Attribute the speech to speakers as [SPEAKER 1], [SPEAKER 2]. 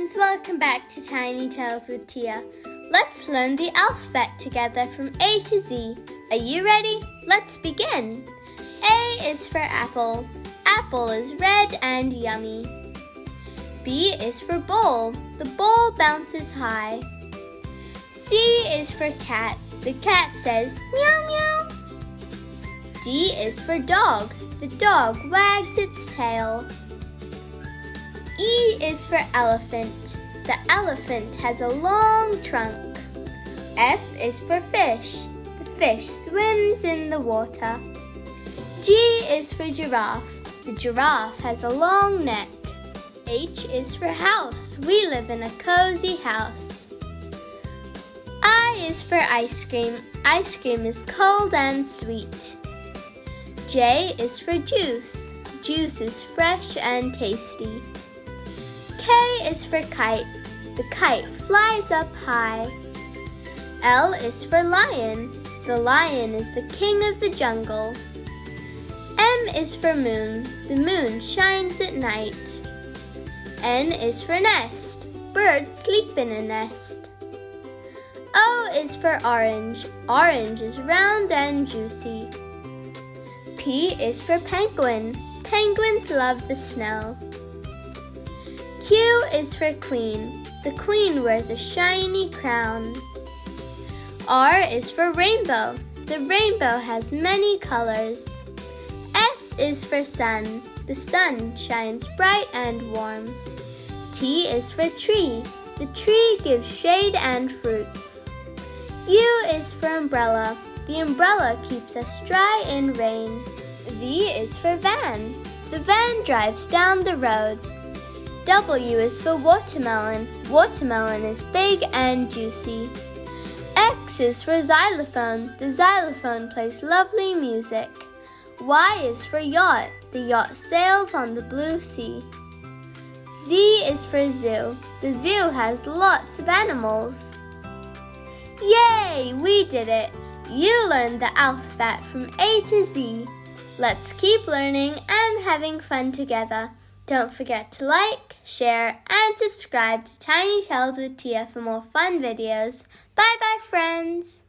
[SPEAKER 1] friends, welcome back to Tiny Tales with Tia. Let's learn the alphabet together from A to Z. Are you ready? Let's begin. A is for apple. Apple is red and yummy. B is for bowl. The bowl bounces high. C is for cat. The cat says meow meow. D is for dog. The dog wags its tail. E is for elephant. The elephant has a long trunk. F is for fish. The fish swims in the water. G is for giraffe. The giraffe has a long neck. H is for house. We live in a cozy house. I is for ice cream. Ice cream is cold and sweet. J is for juice. Juice is fresh and tasty. K is for kite. The kite flies up high. L is for lion. The lion is the king of the jungle. M is for moon. The moon shines at night. N is for nest. Birds sleep in a nest. O is for orange. Orange is round and juicy. P is for penguin. Penguins love the snow. Q is for queen. The queen wears a shiny crown. R is for rainbow. The rainbow has many colors. S is for sun. The sun shines bright and warm. T is for tree. The tree gives shade and fruits. U is for umbrella. The umbrella keeps us dry in rain. V is for van. The van drives down the road. W is for watermelon. Watermelon is big and juicy. X is for xylophone. The xylophone plays lovely music. Y is for yacht. The yacht sails on the blue sea. Z is for zoo. The zoo has lots of animals. Yay! We did it! You learned the alphabet from A to Z. Let's keep learning and having fun together. Don't forget to like, share, and subscribe to Tiny Tales with Tia for more fun videos. Bye-bye, friends!